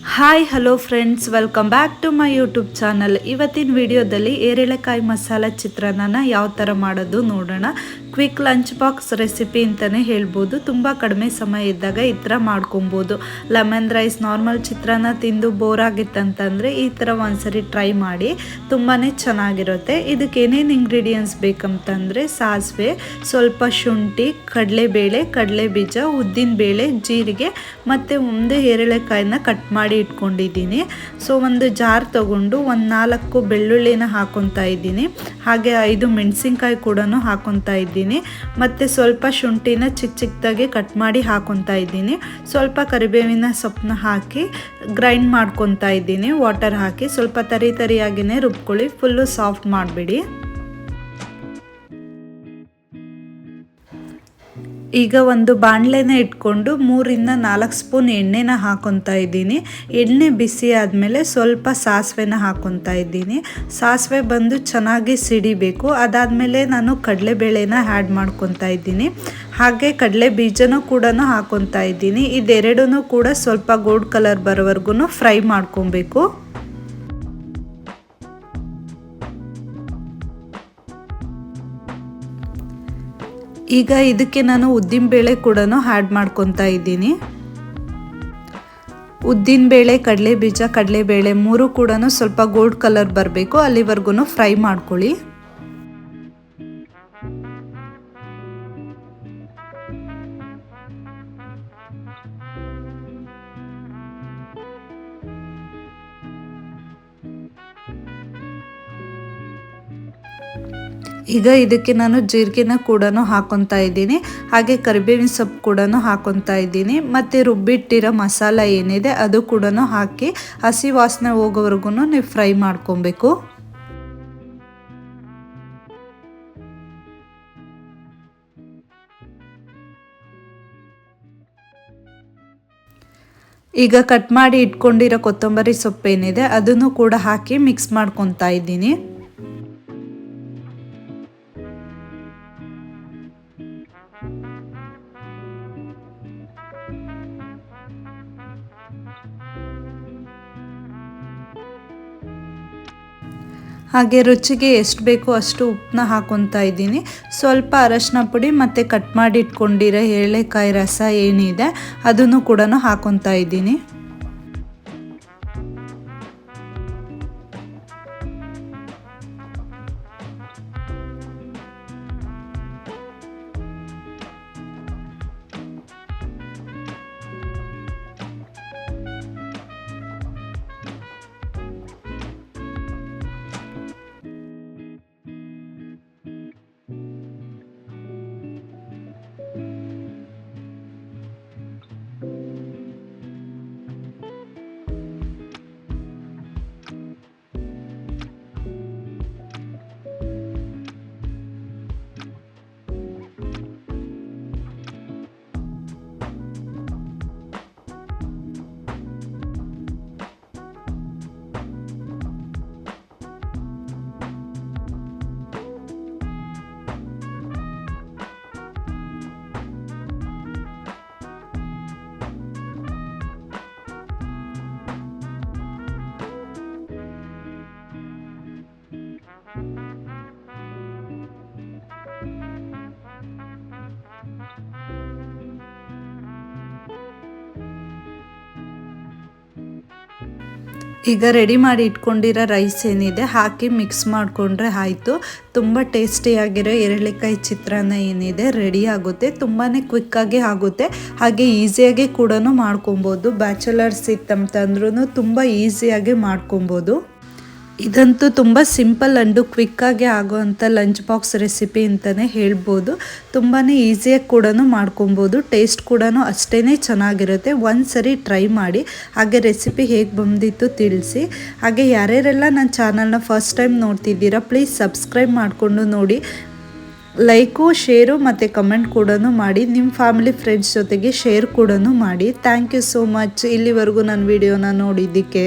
Hi hello friends, welcome back to my YouTube channel. ಇವತ್ತಿನ ವಿಡಿಯೋದಲ್ಲಿ ಏರೆಳೆಕಾಯಿ ಮಸಾಲ ಚಿತ್ರಾನ್ನ ಯಾವ ಥರ ಮಾಡೋದು ನೋಡೋಣ. ಕ್ವಿಕ್ ಲಂಚ್ ಬಾಕ್ಸ್ ರೆಸಿಪಿ ಅಂತಲೇ ಹೇಳ್ಬೋದು. ತುಂಬ ಕಡಿಮೆ ಸಮಯ ಇದ್ದಾಗ ಈ ಥರ ಮಾಡ್ಕೊಬೋದು. ಲೆಮನ್ ರೈಸ್, ನಾರ್ಮಲ್ ಚಿತ್ರಾನ್ನ ತಿಂದು ಬೋರ್ ಆಗಿತ್ತಂತಂದರೆ ಈ ಥರ ಒಂದ್ಸರಿ ಟ್ರೈ ಮಾಡಿ, ತುಂಬಾ ಚೆನ್ನಾಗಿರುತ್ತೆ. ಇದಕ್ಕೆ ಏನೇನು ಇಂಗ್ರೀಡಿಯೆಂಟ್ಸ್ ಬೇಕಂತಂದರೆ ಸಾಸಿವೆ, ಸ್ವಲ್ಪ ಶುಂಠಿ, ಕಡಲೆಬೇಳೆ, ಕಡಲೆಬೀಜ, ಉದ್ದಿನಬೇಳೆ, ಜೀರಿಗೆ ಮತ್ತು ಒಂದು ಏರೆಳೆಕಾಯಿನ ಕಟ್ ಮಾಡಿ ಇಟ್ಕೊಂಡಿದ್ದೀನಿ. ಸೊ ಒಂದು ಜಾರ್ ತಗೊಂಡು ಒಂದು 4 ಬೆಳ್ಳುಳ್ಳಿನ ಹಾಕೊತಾ ಇದ್ದೀನಿ. ಹಾಗೆ 5 ಮೆಣಸಿನ್ಕಾಯಿ ಕೂಡ ಹಾಕೊತಾ ಇದ್ದೀನಿ. ಮತ್ತು ಸ್ವಲ್ಪ ಶುಂಠಿನ ಚಿಕ್ಕದಾಗಿ ಕಟ್ ಮಾಡಿ ಹಾಕೊತಾ ಇದ್ದೀನಿ. ಸ್ವಲ್ಪ ಕರಿಬೇವಿನ ಸೊಪ್ಪನ್ನ ಹಾಕಿ ಗ್ರೈಂಡ್ ಮಾಡ್ಕೊತಾ ಇದ್ದೀನಿ. ವಾಟರ್ ಹಾಕಿ ಸ್ವಲ್ಪ ತರಿಯಾಗಿಯೇ ರುಬ್ಕೊಳ್ಳಿ, ಫುಲ್ಲು ಸಾಫ್ಟ್ ಮಾಡಿಬಿಡಿ. ಈಗ ಒಂದು ಬಾಣಲೆನ ಇಟ್ಕೊಂಡು 3 ರಿಂದ 4 ಸ್ಪೂನ್ ಎಣ್ಣೆನ ಹಾಕೊತಾ ಇದ್ದೀನಿ. ಎಣ್ಣೆ ಬಿಸಿ ಆದಮೇಲೆ ಸ್ವಲ್ಪ ಸಾಸಿವೆನ ಹಾಕೊತಾ ಇದ್ದೀನಿ. ಸಾಸಿವೆ ಬಂದು ಚೆನ್ನಾಗಿ ಸಿಡಿಬೇಕು. ಅದಾದಮೇಲೆ ನಾನು ಕಡಲೆಬೇಳೆನ ಆ್ಯಡ್ ಮಾಡ್ಕೊತಾ ಇದ್ದೀನಿ. ಹಾಗೆ ಕಡಲೆ ಬೀಜನೂ ಕೂಡ ಹಾಕೊತಾ ಇದ್ದೀನಿ. ಇದೆರಡೂ ಕೂಡ ಸ್ವಲ್ಪ ಗೋಲ್ಡ್ ಕಲರ್ ಬರೋವರೆಗೂ ಫ್ರೈ ಮಾಡ್ಕೊಬೇಕು. ಈಗ ಇದಕ್ಕೆ ನಾನು ಉದ್ದಿನಬೇಳೆ ಕೂಡ ಆ್ಯಡ್ ಮಾಡ್ಕೊತಾ ಇದ್ದೀನಿ. ಉದ್ದಿನಬೇಳೆ, ಕಡಲೆಬೀಜ, ಕಡಲೆಬೇಳೆ 3 ಕೂಡ ಸ್ವಲ್ಪ ಗೋಲ್ಡ್ ಕಲರ್ ಬರಬೇಕು, ಅಲ್ಲಿವರೆಗೂ ಫ್ರೈ ಮಾಡ್ಕೊಳ್ಳಿ. ಈಗ ಇದಕ್ಕೆ ನಾನು ಜೀರಿಗೆನ ಕೂಡ ಹಾಕೊತಾ ಇದ್ದೀನಿ. ಹಾಗೆ ಕರಿಬೇವಿನ ಸೊಪ್ಪು ಕೂಡ ಹಾಕೊತಾ ಇದ್ದೀನಿ. ಮತ್ತು ರುಬ್ಬಿಟ್ಟಿರೋ ಮಸಾಲ ಏನಿದೆ ಅದು ಕೂಡ ಹಾಕಿ ಹಸಿ ವಾಸನೆ ಹೋಗೋವರೆಗೂ ನೀವು ಫ್ರೈ ಮಾಡ್ಕೊಬೇಕು. ಈಗ ಕಟ್ ಮಾಡಿ ಇಟ್ಕೊಂಡಿರೋ ಕೊತ್ತಂಬರಿ ಸೊಪ್ಪು ಏನಿದೆ ಅದನ್ನು ಕೂಡ ಹಾಕಿ ಮಿಕ್ಸ್ ಮಾಡ್ಕೊತಾ ಇದ್ದೀನಿ. ಹಾಗೆ ರುಚಿಗೆ ಎಷ್ಟು ಬೇಕೋ ಅಷ್ಟು ಉಪ್ಪನ್ನ ಹಾಕೊತಾ ಇದ್ದೀನಿ. ಸ್ವಲ್ಪ ಅರಶಿನ ಪುಡಿ ಮತ್ತು ಕಟ್ ಮಾಡಿ ಇಟ್ಕೊಂಡಿರೋ ಏರೆಳೆಕಾಯಿ ರಸ ಏನಿದೆ ಅದನ್ನು ಕೂಡ ಹಾಕೊತಾ ಇದ್ದೀನಿ. ಈಗ ರೆಡಿ ಮಾಡಿ ಇಟ್ಕೊಂಡಿರೋ ರೈಸ್ ಏನಿದೆ ಹಾಕಿ ಮಿಕ್ಸ್ ಮಾಡಿಕೊಂಡ್ರೆ ಆಯಿತು. ತುಂಬ ಟೇಸ್ಟಿಯಾಗಿರೋ ಏರೆಳೆಕಾಯಿ ಚಿತ್ರಾನ್ನ ಏನಿದೆ ರೆಡಿ ಆಗುತ್ತೆ. ತುಂಬಾ ಕ್ವಿಕ್ಕಾಗಿ ಆಗುತ್ತೆ, ಹಾಗೆ ಈಸಿಯಾಗಿ ಕೂಡ ಮಾಡ್ಕೊಬೋದು. ಬ್ಯಾಚುಲರ್ಸ್ ಇತ್ತಂತಂದ್ರೂ ತುಂಬ ಈಸಿಯಾಗಿ ಮಾಡ್ಕೊಬೋದು. ಇದಂತೂ ತುಂಬ ಸಿಂಪಲ್ ಆ್ಯಂಡು ಕ್ವಿಕ್ಕಾಗಿ ಆಗೋವಂಥ ಲಂಚ್ ಬಾಕ್ಸ್ ರೆಸಿಪಿ ಅಂತಲೇ ಹೇಳ್ಬೋದು. ತುಂಬಾ ಈಸಿಯಾಗಿ ಕೂಡ ಮಾಡ್ಕೊಬೋದು. ಟೇಸ್ಟ್ ಕೂಡ ಅಷ್ಟೇ ಚೆನ್ನಾಗಿರುತ್ತೆ. ಒಂದು ಸರಿ ಟ್ರೈ ಮಾಡಿ. ಹಾಗೆ ರೆಸಿಪಿ ಹೇಗೆ ಬಂದಿತ್ತು ತಿಳಿಸಿ. ಹಾಗೆ ಯಾರ್ಯಾರೆಲ್ಲ ನನ್ನ ಚಾನಲ್ನ ಫಸ್ಟ್ ಟೈಮ್ ನೋಡ್ತಿದ್ದೀರಾ ಪ್ಲೀಸ್ ಸಬ್ಸ್ಕ್ರೈಬ್ ಮಾಡಿಕೊಂಡು ನೋಡಿ. ಲೈಕು, ಶೇರು ಮತ್ತು ಕಮೆಂಟ್ ಕೂಡ ಮಾಡಿ. ನಿಮ್ಮ ಫ್ಯಾಮಿಲಿ ಫ್ರೆಂಡ್ಸ್ ಜೊತೆಗೆ ಶೇರ್ ಕೂಡ ಮಾಡಿ. ಥ್ಯಾಂಕ್ ಯು ಸೋ ಮಚ್ ಇಲ್ಲಿವರೆಗೂ ನನ್ನ ವಿಡಿಯೋನ ನೋಡಿದ್ದಕ್ಕೆ.